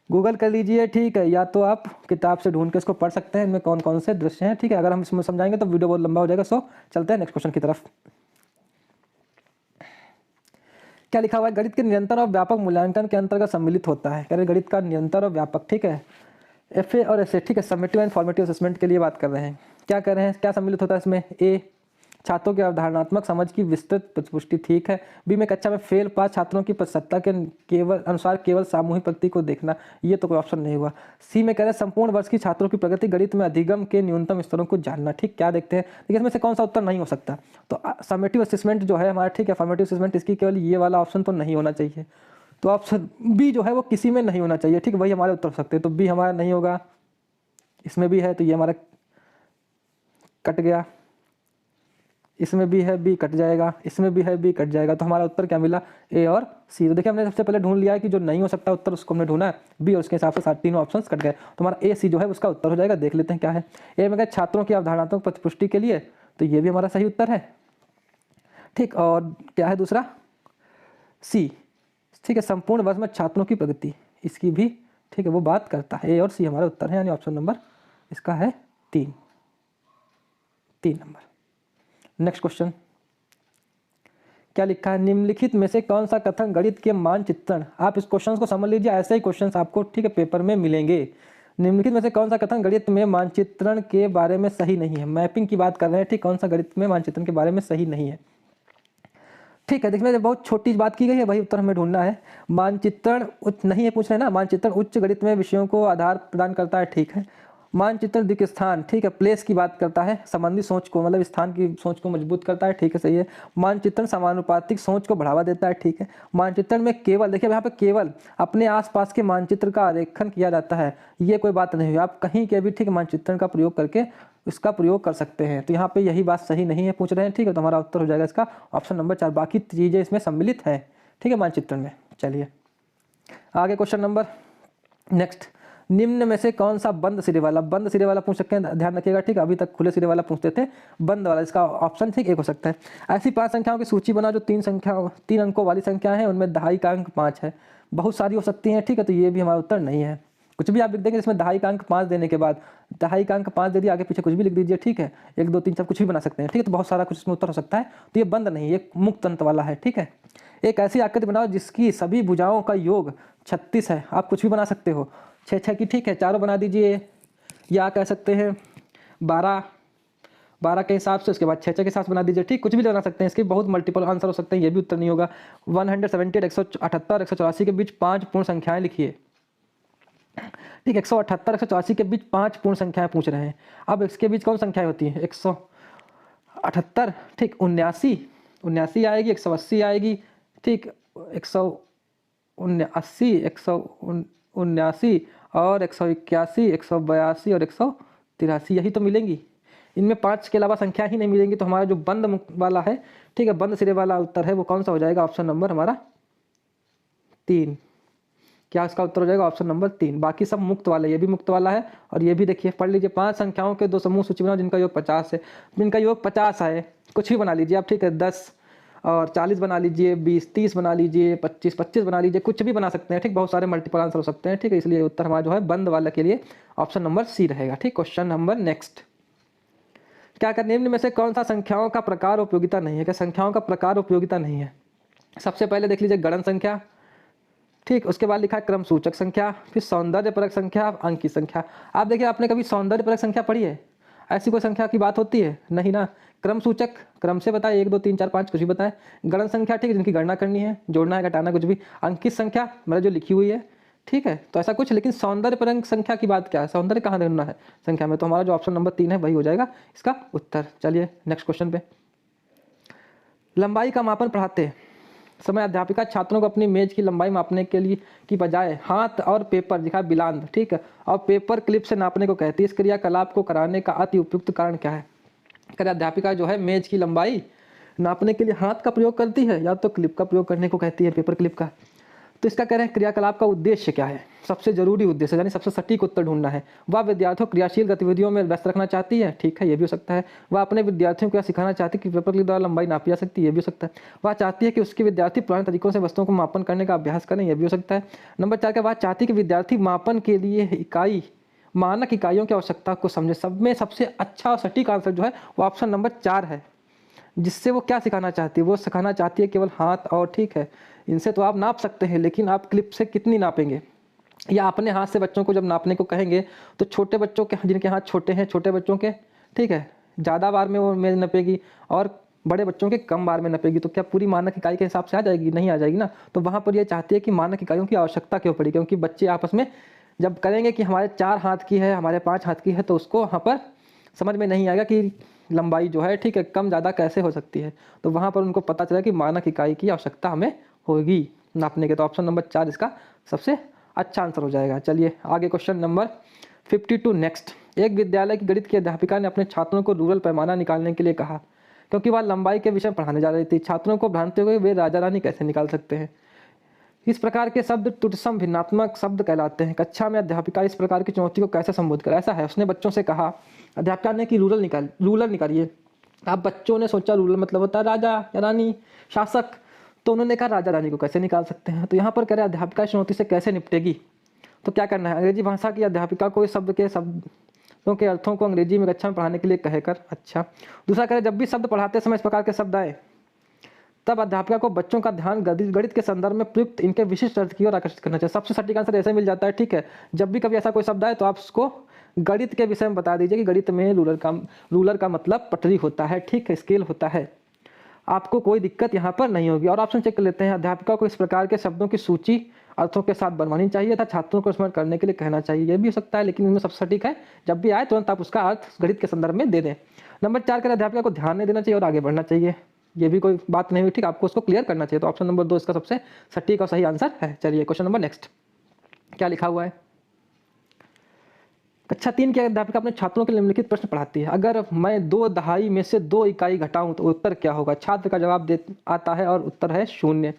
गूगल कर लीजिए, ठीक है, या तो आप किताब से ढूंढ के इसको पढ़ सकते हैं, इनमें कौन कौन से दृश्य हैं, ठीक है। अगर हम इसमें समझाएंगे तो वीडियो बहुत लंबा हो जाएगा। सो चलते हैं नेक्स्ट क्वेश्चन की तरफ। क्या लिखा हुआ है, गणित के निरंतर और व्यापक मूल्यांकन के अंतर्गत सम्मिलित होता है। कह रहे गणित का निरंतर और व्यापक, ठीक है, FA और SA, ठीक है, समेटिव एंड फॉर्मेटिव असेसमेंट के लिए बात कर रहे हैं। क्या कर रहे हैं, क्या सम्मिलित होता है इसमें, ए छात्रों की अवधारणात्मक समझ की विस्तृत पुष्टि, ठीक है। बी में कक्षा में फेल पास छात्रों की प्रतिशतता के केवल अनुसार केवल सामूहिक प्रगति को देखना, ये तो कोई ऑप्शन नहीं हुआ। सी में कह रहे हैं संपूर्ण वर्ष की छात्रों की प्रगति गणित में अधिगम के न्यूनतम स्तरों को जानना, ठीक। क्या देखते हैं, देखिए इसमें से कौन सा उत्तर नहीं हो सकता। तो समेटिव असेसमेंट जो है हमारा, ठीक है, फॉर्मेटिव असेसमेंट, इसकी केवल ये वाला ऑप्शन तो नहीं होना चाहिए। तो ऑप्शन बी जो है वो किसी में नहीं होना चाहिए, ठीक, वही हमारे उत्तर हो सकते हैं। तो बी हमारा नहीं होगा, इसमें भी है तो ये हमारा कट गया, इसमें भी है बी कट जाएगा, इसमें भी है बी कट जाएगा। तो हमारा उत्तर क्या मिला, ए और सी। तो देखिए हमने सबसे पहले ढूंढ लिया है कि जो नहीं हो सकता उत्तर उसको हमने ढूंढा है, बी, और उसके हिसाब से तीनों ऑप्शंस कट गए। तो हमारा ए सी जो है उसका उत्तर हो जाएगा। देख लेते हैं क्या है। ए में कहा छात्रों की अवधारणात्मक प्रतिपुष्टि के लिए, तो ये भी हमारा सही उत्तर है, ठीक। और क्या है दूसरा, सी, ठीक है, संपूर्ण वर्ष में छात्रों की प्रगति, इसकी भी, ठीक है, वो बात करता है। ए और सी हमारा उत्तर है, यानी ऑप्शन नंबर इसका है 3 नंबर। नेक्स्ट क्वेश्चन क्या लिखा है, निम्नलिखित में से कौन सा कथन गणित के मानचित्रण, आप इस क्वेश्चन को समझ लीजिए, ऐसे ही क्वेश्चन आपको, ठीक है, पेपर में मिलेंगे। निम्नलिखित में से कौन सा कथन गणित में मानचित्रण के बारे में सही नहीं है। मैपिंग की बात कर रहे हैं, ठीक, कौन सा गणित में मानचित्रण के बारे में सही नहीं है, ठीक है। देखिए बहुत छोटी बात की गई है, वही उत्तर हमें ढूंढना है। मानचित्रण उच्च नहीं है, पूछ रहे हैं ना, मानचित्रण उच्च गणित में विषयों को आधार प्रदान करता है, ठीक है। मानचित्रण दिक् स्थान, ठीक है, प्लेस की बात करता है, संबंधी सोच को, मतलब स्थान की सोच को मजबूत करता है, ठीक है, सही है। मानचित्रण समानुपातिक सोच को बढ़ावा देता है, ठीक है। मानचित्रण में केवल, देखिए यहाँ पे केवल अपने आसपास के मानचित्र का आरेखन किया जाता है, ये कोई बात नहीं है। आप कहीं के भी, ठीक, मानचित्रण का प्रयोग करके उसका प्रयोग कर सकते हैं। तो यहाँ पे यही बात सही नहीं है, पूछ रहे हैं, ठीक है। तो हमारा उत्तर हो जाएगा इसका ऑप्शन नंबर 4। बाकी चीज़ें इसमें सम्मिलित है, ठीक है, मानचित्रण में। चलिए आगे क्वेश्चन नंबर नेक्स्ट, निम्न में से कौन सा बंद सिरे वाला पूछ सकते हैं, ध्यान रखिएगा, ठीक। अभी तक खुले सिरे वाला पूछते थे, बंद वाला इसका ऑप्शन, ठीक, 1 हो सकता है। ऐसी 5 संख्याओं की सूची बना जो 3 अंकों वाली संख्या है, उनमें दहाई का अंक 5 है। बहुत सारी हो सकती हैं, ठीक है, तो ये भी हमारा उत्तर नहीं है। कुछ भी आप लिख देंगे इसमें दहाई का अंक 5 देने के बाद, दहाई का अंक 5 दे दिया, आगे पीछे कुछ भी लिख दीजिए, ठीक है, 1 2 3 सब कुछ भी बना सकते हैं, ठीक है। तो बहुत सारा कुछ इसमें उत्तर हो सकता है। तो ये बंद नहीं, ये मुक्त अंत वाला है, ठीक है। एक ऐसी आकृति बनाओ जिसकी सभी भुजाओं का योग 36 है, आप कुछ भी बना सकते हो। छः छः की, ठीक है, चारों बना दीजिए, या कह सकते हैं 12 12 के हिसाब से, उसके बाद 6 6 के हिसाब से बना दीजिए, ठीक, कुछ भी बना सकते हैं, इसके बहुत मल्टीपल आंसर हो सकते हैं, ये भी उत्तर नहीं होगा। 178 178 184 के बीच 5 पूर्ण संख्याएं लिखिए, ठीक, 178 184 के बीच 5 पूर्ण संख्याएं पूछ रहे हैं। अब इसके बीच कौन संख्याएं होती हैं? 178, ठीक, 79 आएगी, 180 आएगी, ठीक, 179 179 और 181 182 और 183, यही तो मिलेंगी। इनमें 5 के अलावा संख्या ही नहीं मिलेंगी। तो हमारा जो बंद मुक्त वाला है, ठीक है, बंद सिरे वाला उत्तर है, वो कौन सा हो जाएगा? ऑप्शन नंबर हमारा 3। क्या इसका उत्तर हो जाएगा? Option number 3। बाकी सब मुक्त वाले, ये भी मुक्त वाला है और ये भी देखिए, पढ़ लीजिए। 5 संख्याओं के 2 समूह सूची बनाओ जिनका योग 50 है। जिनका योग 50 है, कुछ भी बना लीजिए आप, ठीक है, 10 और 40 बना लीजिए, 20 30 बना लीजिए, 25 25 बना लीजिए, कुछ भी बना सकते हैं, ठीक, बहुत सारे मल्टीपल आंसर हो सकते हैं, ठीक है, इसलिए उत्तर हमारा जो है बंद वाला के लिए ऑप्शन नंबर सी रहेगा, ठीक। क्वेश्चन नंबर नेक्स्ट, क्या कर, निम्न में से कौन सा संख्याओं का प्रकार उपयोगिता नहीं है? क्या संख्याओं का प्रकार उपयोगिता नहीं है? सबसे पहले देख लीजिए गणन संख्या, ठीक, उसके बाद लिखा है क्रम सूचक संख्या, फिर सौंदर्यपरक संख्या, अंक की संख्या। आप देखिए, आपने कभी सौंदर्यपरक संख्या पढ़ी है? ऐसी कोई संख्या की बात होती है? नहीं ना। क्रम सूचक, क्रम से बताए, 1 2 3 4 5 कुछ भी बताएं। गणन संख्या, ठीक है, जिनकी गणना करनी है, जोड़ना है, घटाना, कुछ भी। अंकित संख्या मतलब जो लिखी हुई है, ठीक है, तो ऐसा कुछ। लेकिन सौंदर्यपरक संख्या की बात क्या है? सौंदर्य कहाँ ढूंढना है संख्या में? तो हमारा जो ऑप्शन नंबर 3 है वही हो जाएगा इसका उत्तर। चलिए नेक्स्ट क्वेश्चन पे। लंबाई का मापन पढ़ाते समय अध्यापिका छात्रों को अपनी मेज की लंबाई मापने के लिए की बजाय हाथ और पेपर, दिखा बिलांद, ठीक है, और पेपर क्लिप से नापने को कहती है। इस क्रियाकलाप को कराने का अति उपयुक्त कारण क्या है? अध्यापिका जो है मेज की लंबाई नापने के लिए हाथ का प्रयोग करती है या तो क्लिप का प्रयोग करने को कहती है, पेपर क्लिप का। तो इसका कह रहे हैं क्रियाकलाप का उद्देश्य क्या है? सबसे जरूरी उद्देश्य, यानी सबसे सटीक उत्तर ढूंढना है। वह विद्यार्थियों को क्रियाशील गतिविधियों में व्यस्त रखना चाहती है, ठीक है, ये भी हो सकता है। वह अपने विद्यार्थियों को यह सिखाना चाहती है कि पेपर क्लिप द्वारा लंबाई नापी जा सकती है, ये भी हो सकता है। वह चाहती है कि उसके विद्यार्थी पुराने तरीकों से वस्तुओं को मापन करने का अभ्यास करें, यह भी हो सकता है। नंबर 4 का, वह चाहती है कि विद्यार्थी मापन के लिए इकाई, मानक इकाइयों की आवश्यकता को समझे। सब में सबसे अच्छा और सटीक आंसर जो है वो ऑप्शन नंबर 4 है। जिससे वो क्या सिखाना चाहती है? वो सिखाना चाहती है केवल हाथ और, ठीक है, इनसे तो आप नाप सकते हैं, लेकिन आप क्लिप से कितनी नापेंगे? या अपने हाथ से बच्चों को जब नापने को कहेंगे तो छोटे बच्चों के, जिनके हाथ छोटे हैं, छोटे बच्चों के, ठीक है, ज़्यादा बार में वो मेज नपेगी और बड़े बच्चों के कम बार में नपेगी। तो क्या पूरी मानक इकाई के हिसाब से आ जाएगी? नहीं आ जाएगी ना। तो वहाँ पर ये चाहती है कि मानक इकाइयों की आवश्यकता क्यों पड़ी? क्योंकि बच्चे आपस में जब करेंगे कि हमारे 4 हाथ की है, हमारे 5 हाथ की है, तो उसको वहाँ पर समझ में नहीं आएगा कि लंबाई जो है, ठीक है, कम ज़्यादा कैसे हो सकती है। तो वहाँ पर उनको पता चला कि मानक इकाई की आवश्यकता हमें होगी नापने के। तो ऑप्शन नंबर 4 इसका सबसे अच्छा आंसर हो जाएगा। चलिए आगे क्वेश्चन नंबर 52 नेक्स्ट। एक विद्यालय की गणित की अध्यापिका ने अपने छात्रों को रूरल पैमाना निकालने के लिए कहा, क्योंकि वह लंबाई के विषय पढ़ाने जा रही थी। छात्रों को भ्रांति हुई वे राजा रानी कैसे निकाल सकते हैं? इस प्रकार के शब्द तुटसम भिन्नात्मक शब्द कहलाते हैं। कक्षा में अध्यापिका इस प्रकार की चुनौती को कैसे संबोधित करे? ऐसा है, उसने बच्चों से कहा, अध्यापिका ने कि रूलर निकालिए। अब बच्चों ने सोचा रूलर मतलब होता है राजा या रानी, शासक, तो उन्होंने कहा राजा रानी को कैसे निकाल सकते हैं? तो यहाँ पर कह रहे अध्यापिका इस चुनौती से कैसे निपटेगी? तो क्या करना है? अंग्रेजी भाषा की अध्यापिका को इस शब्दों के अर्थों को अंग्रेजी में कक्षा में पढ़ाने के लिए कहकर। अच्छा, दूसरा कह रहे जब भी शब्द पढ़ाते समय इस प्रकार के शब्द आए तब अध्यापिका को बच्चों का ध्यान गणित के संदर्भ में प्रयुक्त इनके विशिष्ट अर्थ की ओर आकर्षित करना चाहिए। सबसे सटीक आंसर ऐसे मिल जाता है, ठीक है, जब भी कभी ऐसा कोई शब्द आए तो आप उसको गणित के विषय में बता दीजिए कि गणित में रूलर का मतलब पटरी होता है, ठीक है, स्केल होता है। आपको कोई दिक्कत यहाँ पर नहीं होगी। और ऑप्शन चेक कर लेते हैं। अध्यापिका को इस प्रकार के शब्दों की सूची अर्थों के साथ बनवानी चाहिए था, छात्रों को स्मरण करने के लिए कहना चाहिए, ये भी हो सकता है, लेकिन इनमें सबसे सटीक है जब भी आए तुरंत आप उसका अर्थ गणित के संदर्भ में दे दें। नंबर 4 का अध्यापिका को ध्यान नहीं देना चाहिए और आगे बढ़ना चाहिए, ये भी कोई बात नहीं हुई, ठीक, आपको उसको क्लियर करना चाहिए। तो ऑप्शन नंबर 2 इसका सबसे सटीक और सही आंसर है। चलिए क्वेश्चन नंबर नेक्स्ट, क्या लिखा हुआ है? कक्षा 3 की अध्यापिका अपने छात्रों के निम्नलिखित प्रश्न पढ़ाती है। अगर मैं 2 दहाई में से 2 इकाई घटाऊं तो उत्तर क्या होगा? छात्र का जवाब आता है और उत्तर है 0।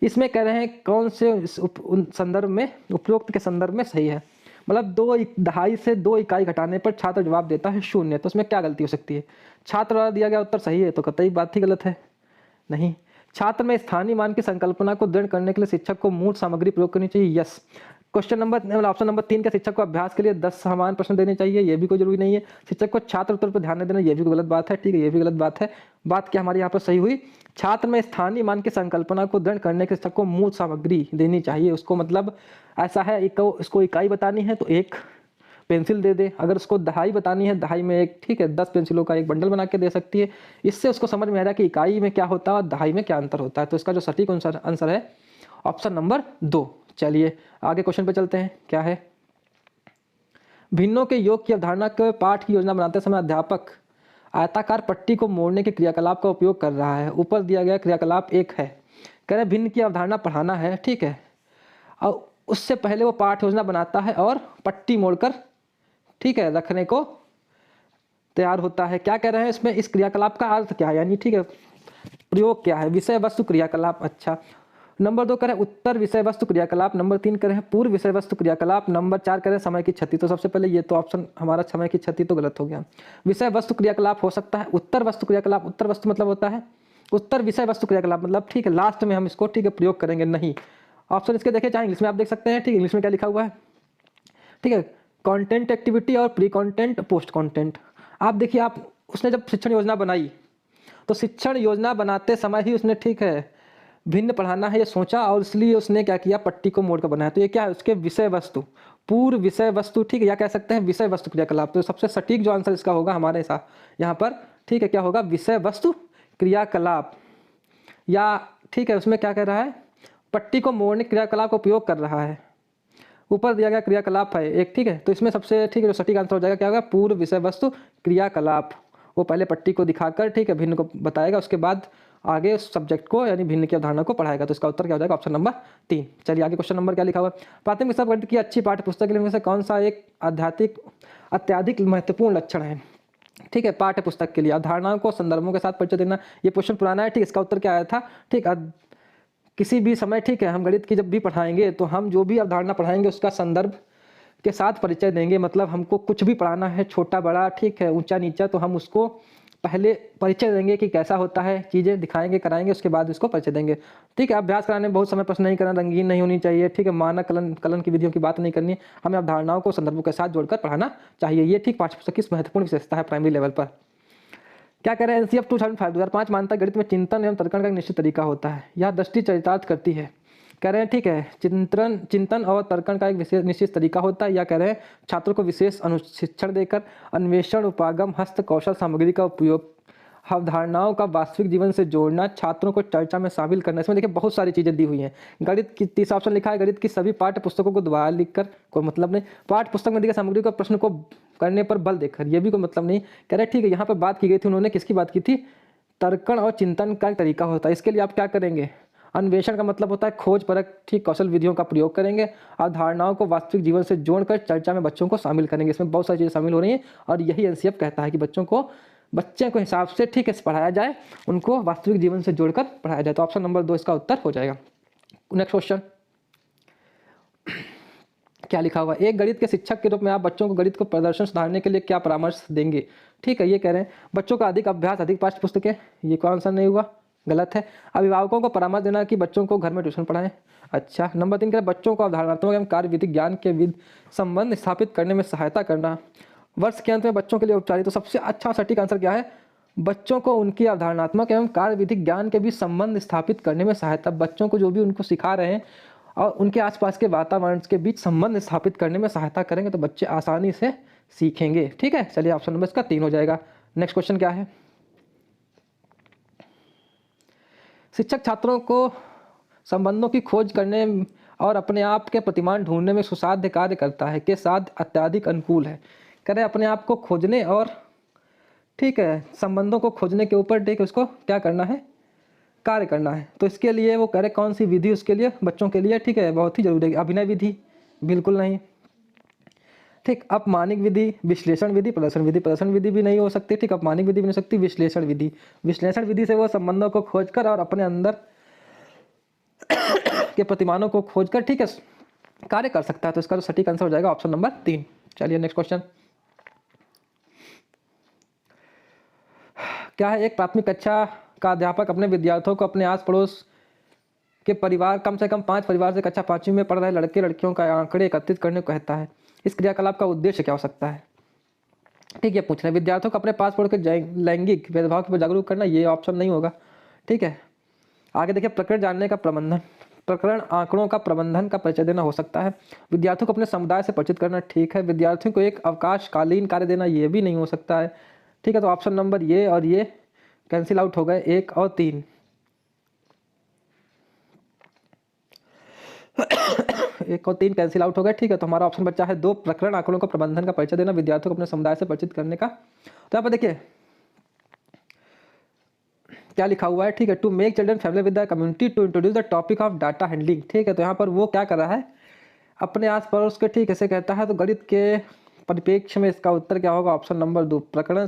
इसमें कह रहे हैं कौन से संदर्भ में, उपरोक्त के संदर्भ में सही है? मतलब 2 दहाई से 2 इकाई घटाने पर छात्र जवाब देता है 0। तो उसमें क्या गलती हो सकती है? छात्र द्वारा दिया गया उत्तर सही है, तो कतई बात ही गलत है नहीं। छात्र में स्थानीय मान की संकल्पना को दृढ़ करने के लिए शिक्षक को मूल सामग्री प्रयोग करनी चाहिए, yes. Question number option number 3 के शिक्षक को अभ्यास के लिए 10 समान प्रश्न देने चाहिए, ये भी कोई जरूरी नहीं है। शिक्षक को छात्र उत्तर पर ध्यान नहीं देना, ये भी गलत बात है, ठीक है, ये भी गलत बात है। बात क्या हमारी यहाँ पर सही हुई, छात्र में स्थानीय मान की संकल्पना को दृढ़ करने के शिक्षक को मूल सामग्री देनी चाहिए। उसको मतलब ऐसा है, इसको इकाई बतानी है तो 1 पेंसिल दे दे, अगर उसको दहाई बतानी है, दहाई में 1, ठीक है, 10 पेंसिलों का एक बंडल बना के दे सकती है। इससे उसको समझ में आ रहा है कि इकाई में क्या होता है और दहाई में क्या अंतर होता है। तो इसका जो सटीक आंसर है ऑप्शन नंबर 2। चलिए आगे क्वेश्चन पे चलते हैं, क्या है, भिन्नों के योग की अवधारणा के पाठ की योजना बनाते समय अध्यापक आयताकार पट्टी को मोड़ने के क्रियाकलाप का उपयोग कर रहा है। ऊपर दिया गया क्रियाकलाप 1 है, कह रहे भिन्न की अवधारणा पढ़ाना है, ठीक है, और उससे पहले वो पाठ योजना बनाता है और पट्टी मोड़कर, ठीक है, रखने को तैयार होता है। क्या कह रहे हैं इसमें, इस क्रियाकलाप का अर्थ क्या है, यानी ठीक है प्रयोग क्या है, विषय वस्तु क्रियाकलाप। अच्छा, नंबर 2 करें उत्तर विषय वस्तु क्रियाकलाप, नंबर 3 करें पूर्व विषय वस्तु क्रियाकलाप, नंबर 4 करें समय की क्षति। तो सबसे पहले ये तो ऑप्शन हमारा समय की क्षति तो गलत हो गया। विषय वस्तु क्रियाकलाप हो सकता है, उत्तर वस्तु क्रियाकलाप, उत्तर वस्तु मतलब होता है उत्तर विषय वस्तु क्रियाकलाप, मतलब ठीक है लास्ट में हम इसको ठीक है प्रयोग करेंगे, नहीं। ऑप्शन इसके देखें, चाहे इंग्लिश में आप देख सकते हैं, ठीक है, इंग्लिश में क्या लिखा हुआ है, ठीक है, कंटेंट एक्टिविटी और प्री कंटेंट पोस्ट कंटेंट। आप देखिए, आप उसने जब शिक्षण योजना बनाई तो शिक्षण योजना बनाते समय ही उसने, ठीक है, भिन्न पढ़ाना है ये सोचा और इसलिए उसने क्या किया, पट्टी को मोड़ कर बनाया। तो ये क्या है, उसके विषय वस्तु, पूर्व विषय वस्तु, ठीक है, या कह सकते हैं विषय वस्तु क्रियाकलाप। तो सबसे सटीक जो आंसर इसका होगा हमारे साथ यहाँ पर, ठीक है, क्या होगा, विषय वस्तु क्रियाकलाप, या ठीक है उसमें क्या कह रहा है, पट्टी को मोड़ने क्रियाकलाप का उपयोग कर रहा है। ऊपर दिया गया क्रियाकलाप है 1, ठीक है, तो इसमें सबसे ठीक है जो सटीक आंसर हो जाएगा क्या होगा, पूर्व विषय वस्तु क्रियाकलाप। वो पहले पट्टी को दिखाकर, ठीक है, भिन्न को बताएगा, उसके बाद आगे उस सब्जेक्ट को यानी भिन्न की अवधारणा को पढ़ाएगा। तो इसका उत्तर क्या हो जाएगा, ऑप्शन नंबर 3। चलिए आगे क्वेश्चन नंबर क्या लिखा हुआ है, प्राथमिक हिसाब गणित की अच्छी पाठ्य पुस्तक में से कौन सा एक अत्याधिक महत्वपूर्ण लक्षण है, ठीक है, पाठ्य पुस्तक के लिए अवधारणाओं को संदर्भों के साथ परिचय देना। ये क्वेश्चन पुराना है, ठीक, इसका उत्तर क्या आया था, ठीक, किसी भी समय, ठीक है, हम गणित की जब भी पढ़ाएंगे तो हम जो भी अवधारणा पढ़ाएंगे उसका संदर्भ के साथ परिचय देंगे। मतलब हमको कुछ भी पढ़ाना है, छोटा बड़ा, ठीक है, ऊंचा नीचा, तो हम उसको पहले परिचय देंगे कि कैसा होता है, चीज़ें दिखाएंगे कराएंगे, उसके बाद इसको परिचय देंगे, ठीक है। अभ्यास कराने में बहुत समय प्रश्न नहीं करना, रंगीन नहीं होनी चाहिए, ठीक है, मानक कलन की विधियों की बात नहीं करनी, हमें अवधारणाओं को संदर्भों के साथ जोड़कर पढ़ाना चाहिए। ये ठीक पाठ्यपुस्तक की महत्वपूर्ण विशेषता है प्राइमरी लेवल पर। क्या कह रहे हैं, एनसीएफ 2005 मानता है गणित में चिंतन एवं तर्कण का एक निश्चित तरीका होता है, यह दृष्टि चरितार्थ करती है। कह रहे हैं ठीक है, चिंतन और तर्कण का एक विशेष निश्चित तरीका होता है, या कह रहे हैं छात्रों को विशेष अनुशिक्षण देकर अन्वेषण उपागम हस्त कौशल सामग्री का उपयोग अवधारणाओं का वास्तविक जीवन से जोड़ना, छात्रों को चर्चा में शामिल करना। इसमें देखिए बहुत सारी चीजें दी हुई हैं। गणित की 30 ऑप्शन लिखा है, गणित की सभी पाठ्य पुस्तकों को दोबारा लिखकर कोई मतलब नहीं, पाठ्य पुस्तक में दी गई सामग्री का प्रश्न को करने पर बल देकर, यह भी कोई मतलब नहीं। कह रहे ठीक है, यहाँ पर बात की गई थी, उन्होंने किसकी बात की थी, तर्कण और चिंतन का एक तरीका होता है। इसके लिए आप क्या करेंगे, अन्वेषण का मतलब होता है खोज परख, ठीक, कौशल विधियों का प्रयोग करेंगे, अवधारणाओं को वास्तविक जीवन से जोड़कर चर्चा में बच्चों को शामिल करेंगे। इसमें बहुत सारी चीजें शामिल हो रही हैं और यही एनसीएफ कहता है कि बच्चे को हिसाब से ठीक है पढ़ाया जाए, उनको वास्तविक जीवन से जोड़कर पढ़ाया जाए। तो ऑप्शन नंबर 2 इसका उत्तर हो जाएगा। नेक्स्ट क्वेश्चन क्या लिखा हुआ है, एक गणित के शिक्षक के रूप में आप बच्चों को गणित को प्रदर्शन सुधारने के लिए क्या परामर्श देंगे। ठीक है, ये कह रहे हैं बच्चों का अधिक अभ्यास, अधिक पाठ्य पुस्तकें, ये कौन आंसर नहीं हुआ, गलत है। अभिभावकों को परामर्श देना कि बच्चों को घर में ट्यूशन पढ़ाएं। अच्छा, नंबर 3 कह रहे बच्चों को अवधारणात्मक एवं कार्य विधिक ज्ञान के संबंध स्थापित करने में सहायता करना। वर्ष के अंत में बच्चों के लिए उपचारित, तो सबसे अच्छा सटीक आंसर क्या है, बच्चों को उनकी अवधारणात्मक एवं कार्य विधिक ज्ञान के बीच संबंध स्थापित करने में सहायता। बच्चों को जो भी उनको सिखा रहे हैं और उनके आसपास के वातावरण के बीच संबंध स्थापित करने में सहायता करेंगे तो बच्चे आसानी से सीखेंगे। ठीक है, चलिए ऑप्शन नंबर इसका 3 हो जाएगा। नेक्स्ट क्वेश्चन क्या है, शिक्षक छात्रों को संबंधों की खोज करने और अपने आप के प्रतिमान ढूंढने में सुसाध्य कार्य करता है के साथ अत्यधिक अनुकूल है। कह रहे अपने आप को खोजने और ठीक है संबंधों को खोजने के ऊपर ठीक है उसको क्या करना है, कार्य करना है। तो इसके लिए वो कह रहे कौन सी विधि उसके लिए बच्चों के लिए ठीक है बहुत ही जरूरी है। अभिनय विधि बिल्कुल नहीं, ठीक, अपमानिक विधि, विश्लेषण विधि, प्रदर्शन विधि। प्रदर्शन विधि भी नहीं हो सकती, ठीक, अपमानिक विधि भी नहीं हो सकती, विश्लेषण विधि। विश्लेषण विधि से वो संबंधों को खोजकर और अपने अंदर के प्रतिमानों को खोजकर ठीक है कार्य कर सकता है। तो इसका जो सटीक आंसर हो जाएगा ऑप्शन नंबर 3। चलिए नेक्स्ट क्वेश्चन क्या है, एक प्राथमिक कक्षा का अध्यापक अपने विद्यार्थियों को अपने आस पड़ोस कि परिवार कम से कम 5 परिवार से कक्षा 5वीं में पढ़ रहे लड़के लड़कियों का आंकड़े एकत्रित करने को कहता है। इस क्रियाकलाप का उद्देश्य क्या हो सकता है? ठीक है, पूछ रहे हैं विद्यार्थियों को अपने पास पढ़ के लैंगिक भेदभाव पर जागरूक करना, ये ऑप्शन नहीं होगा। ठीक है, आगे देखिए, प्रकरण जानने का प्रबंधन, प्रकरण आंकड़ों का प्रबंधन का परिचय देना हो सकता है। विद्यार्थियों को अपने समुदाय से परिचित करना, ठीक है। विद्यार्थियों को एक अवकाशकालीन कार्य देना, ये भी नहीं हो सकता है। ठीक है, तो ऑप्शन नंबर ये और ये कैंसिल आउट हो गए, 1 और 3। 1 और 3 कैंसिल आउट हो गए। ठीक है, तो हमारा ऑप्शन बचा है 2, प्रकरण आंकड़ों का प्रबंधन का परिचय देना, विद्यार्थियों को अपने समुदाय से परिचित करने का। तो यहाँ पर देखिए क्या लिखा हुआ है। ठीक है, to make children family with the community to introduce the topic of data handling. ठीक है, तो यहाँ पर वो क्या कर रहा है, अपने आस पड़ोस के, ठीक ऐसे कहता है। तो गणित के परिप्रेक्ष्य में इसका उत्तर क्या होगा? ऑप्शन नंबर 2, प्रकरण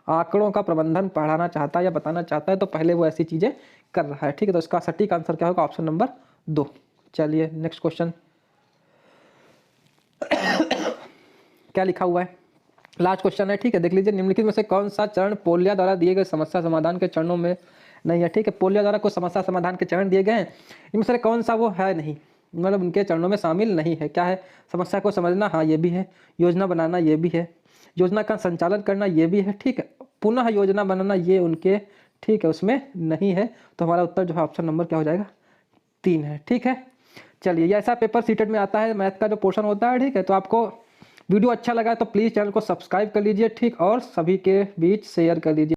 आंकड़ों का प्रबंधन पढ़ाना चाहता है या बताना चाहता है, तो पहले वो ऐसी चीजें कर रहा है। ठीक है, तो इसका सटीक आंसर क्या होगा? Option number 2। चलिए नेक्स्ट क्वेश्चन क्या लिखा हुआ है, लास्ट क्वेश्चन है। ठीक है, देख लीजिए, निम्नलिखित में से कौन सा चरण पोलिया द्वारा दिए गए समस्या समाधान के चरणों में नहीं है? ठीक है, पोलिया द्वारा कुछ समस्या समाधान के चरण दिए गए हैं, इनमें से कौन सा वो है नहीं, मतलब उनके चरणों में शामिल नहीं है। क्या है? समस्या को समझना, हाँ ये भी है। योजना बनाना, ये भी है। योजना का संचालन करना, ये भी है। ठीक है, पुनः योजना बनाना, ये उनके, ठीक है, उसमें नहीं है। तो हमारा उत्तर जो है ऑप्शन नंबर क्या हो जाएगा? 3 है। ठीक है, चलिए, ये ऐसा पेपर सीटेट में आता है, मैथ का जो पोर्शन होता है। ठीक है, तो आपको वीडियो अच्छा लगा तो प्लीज़ चैनल को सब्सक्राइब कर लीजिए, ठीक, और सभी के बीच शेयर कर लीजिए।